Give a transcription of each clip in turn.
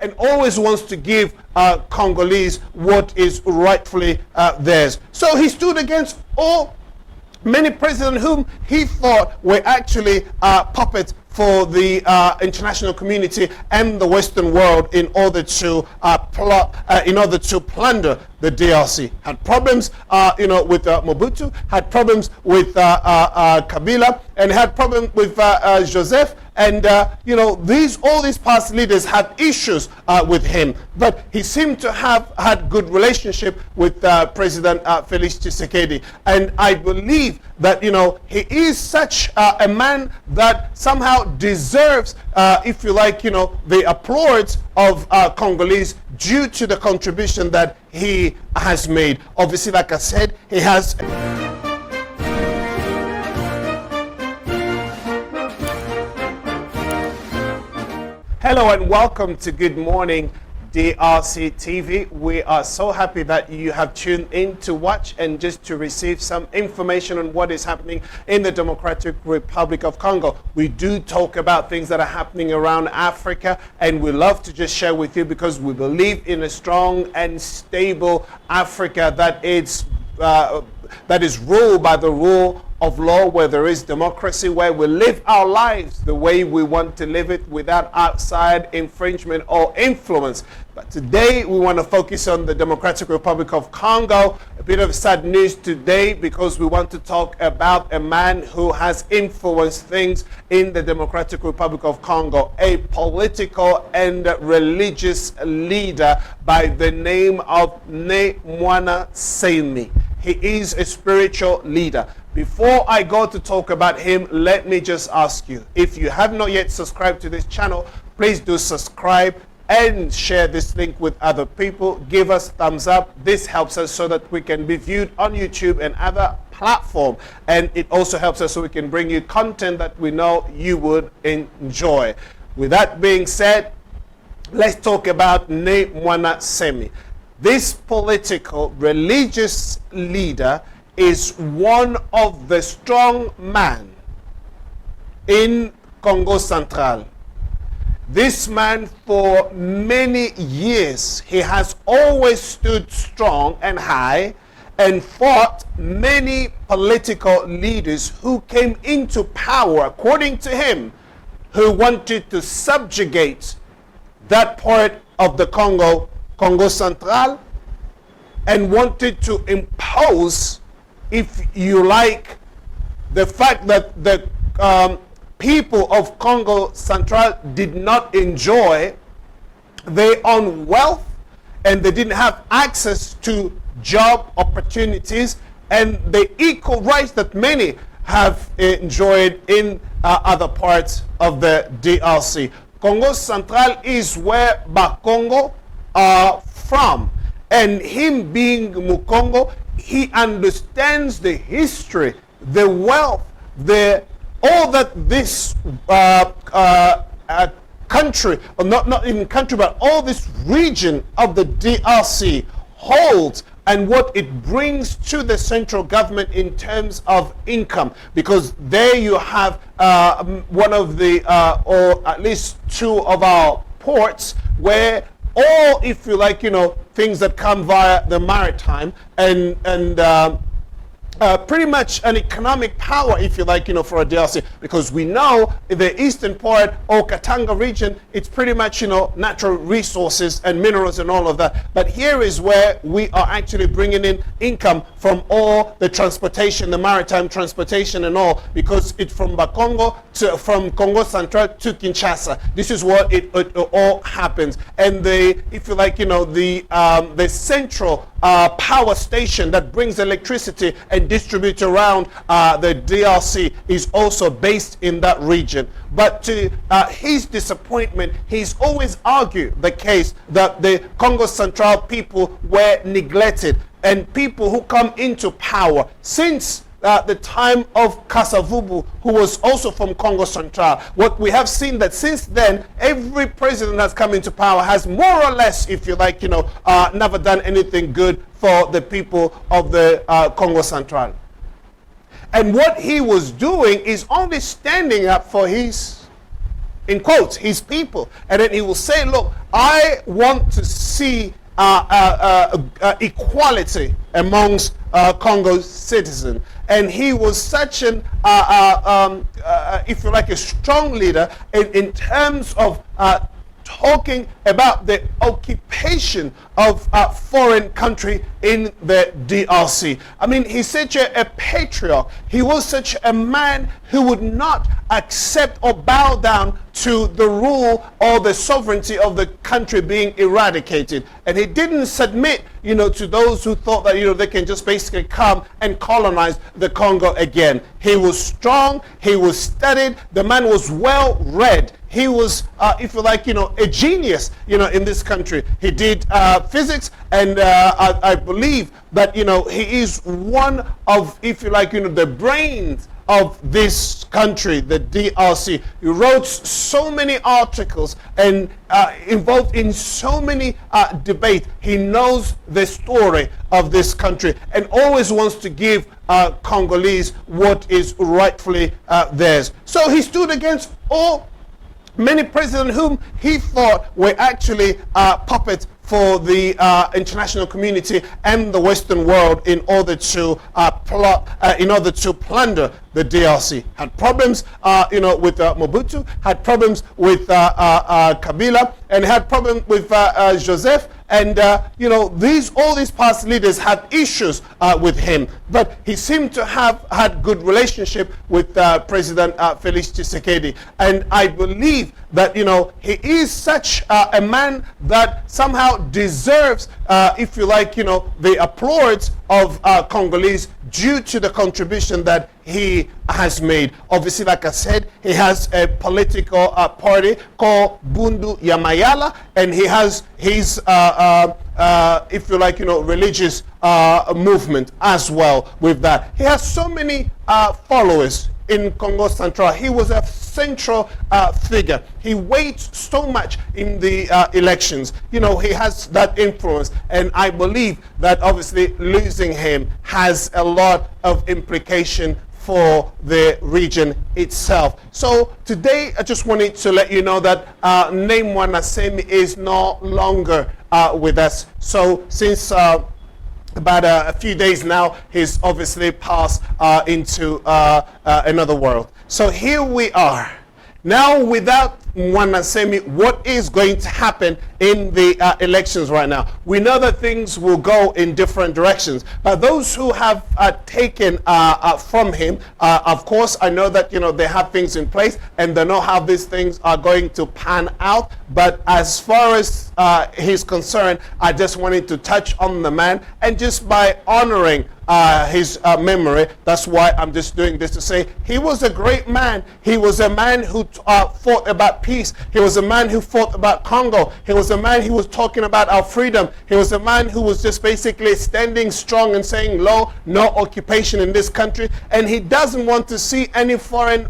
and always wants to give Congolese what is rightfully theirs. So he stood against many presidents whom he thought were actually puppets for the international community and the Western world in order to plunder the DRC. Had problems, with Mobutu, had problems with Kabila, and had problems with Joseph. And all these past leaders had issues with him, but he seemed to have had good relationship with President Felix Tshisekedi. And I believe that he is such a man that somehow deserves, the applause of Congolese due to the contribution that he has made. Obviously, like I said, he has. Hello and welcome to Good Morning DRC TV. We are so happy that you have tuned in to watch and just to receive some information on what is happening in the Democratic Republic of Congo. We do talk about things that are happening around Africa, and we love to just share with you because we believe in a strong and stable Africa that is ruled by the rule of law, where there is democracy, where we live our lives the way we want to live it without outside infringement or influence. But today we want to focus on the Democratic Republic of Congo. A bit of sad news today because we want to talk about a man who has influenced things in the Democratic Republic of Congo, a political and religious leader by the name of Ne Muana Nsemi. He is a spiritual leader. Before I go to talk about him, let me just ask you, if you have not yet subscribed to this channel, please do subscribe and share this link with other people. Give us thumbs up. This helps us so that we can be viewed on YouTube and other platforms. And it also helps us so we can bring you content that we know you would enjoy. With that being said, let's talk about Ne Muana Nsemi. This political religious leader is one of the strong men in Congo Central. This man, for many years, he has always stood strong and high and fought many political leaders who came into power, according to him, who wanted to subjugate that part of the Congo Central, and wanted to impose, if you like, the fact that the people of Congo Central did not enjoy their own wealth, and they didn't have access to job opportunities and the equal rights that many have enjoyed in other parts of the DRC. Congo Central is where Bakongo are from, and him being Mukongo, he understands the history, the wealth, all that this country, or not even country, but all this region of the DRC holds, and what it brings to the central government in terms of income. Because there you have one of the, or at least two of our ports, where all, if you like, things that come via the maritime and pretty much an economic power, if you like, for a DRC, because we know the eastern part or Katanga region, it's pretty much, natural resources and minerals and all of that. But here is where we are actually bringing in income from all the transportation, the maritime transportation and all, because it's from Bakongo from Congo Central to Kinshasa. This is what it all happens. And if you like, the central power station that brings electricity and distributes around the DRC is also based in that region. But to his disappointment, he's always argued the case that the Congo Central people were neglected, and people who come into power since the time of Kasavubu, who was also from Congo Central. What we have seen that since then, every president that's come into power has more or less, if you like, never done anything good for the people of the Congo Central. And what he was doing is only standing up for his in quotes, his people. And then he will say, look, I want to see equality amongst Congo's citizens. And he was such an, if you like, a strong leader in terms of talking about the occupation of a foreign country in the DRC. I mean, he's such a patriarch. He was such a man who would not accept or bow down to the rule or the sovereignty of the country being eradicated. And he didn't submit, to those who thought that, they can just basically come and colonize the Congo again. He was strong. He was studied. The man was well read. He was, if you like, a genius, in this country. He did physics, and I believe that, he is one of, if you like, the brains of this country, the DRC. He wrote so many articles and involved in so many debates. He knows the story of this country and always wants to give Congolese what is rightfully theirs. So he stood against many presidents whom he thought were actually puppets for the international community and the Western world in order to plunder the DRC. Had problems, with Mobutu, had problems with Kabila, and had problems with Joseph. And all these past leaders had issues with him, but he seemed to have had good relationship with President Felix Tshisekedi. And I believe that he is such a man that somehow deserves, if you like, the applause of Congolese due to the contribution that he has made. Obviously, like I said, he has a political party called Bundu ya Mayala, and he has his, if you like, religious movement as well with that. He has so many followers in Congo Central. He was a central figure. He weighed so much in the elections. He has that influence, and I believe that obviously losing him has a lot of implication for the region itself. So today I just wanted to let you know that Ne Muana Nsemi is no longer with us. So since about a few days now, he's obviously passed into another world. So here we are. Now, without Muana Nsemi, what is going to happen in the elections right now? We know that things will go in different directions, but those who have taken from him, of course, I know that they have things in place and they know how these things are going to pan out. But as far as he's concerned, I just wanted to touch on the man, and just by honoring his memory, that's why I'm just doing this to say he was a great man. He was a man who fought about peace. He was a man who fought about Congo. He was a man who was talking about our freedom. He was a man who was just basically standing strong and saying, no occupation in this country. And he doesn't want to see any foreign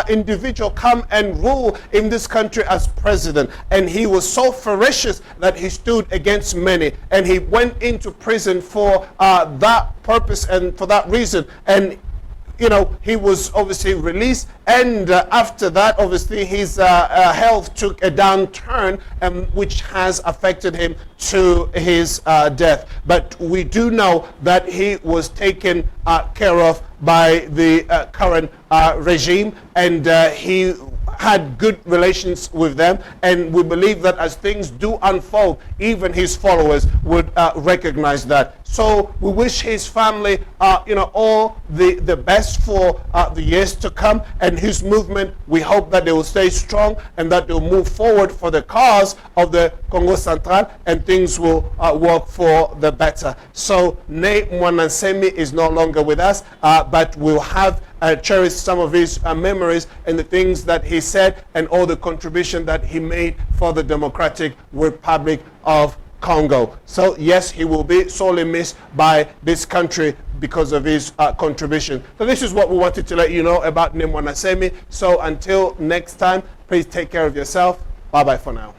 individual come and rule in this country as president. And he was so ferocious that he stood against many. And he went into prison for that purpose and for that reason. And he was obviously released, and after that, obviously, his health took a downturn, which has affected him to his death. But we do know that he was taken care of by the current regime, and he had good relations with them, and we believe that as things do unfold, even his followers would recognize that. So we wish his family, all the best for the years to come, and his movement. We hope that they will stay strong and that they'll move forward for the cause of the Congo Central, and things will work for the better. So Ne Muana Nsemi is no longer with us, but we'll have cherish some of his memories and the things that he said and all the contribution that he made for the Democratic Republic of Congo. So yes, he will be sorely missed by this country because of his contribution. So this is what we wanted to let you know about Ne Muana Nsemi. So until next time, please take care of yourself. Bye bye for now.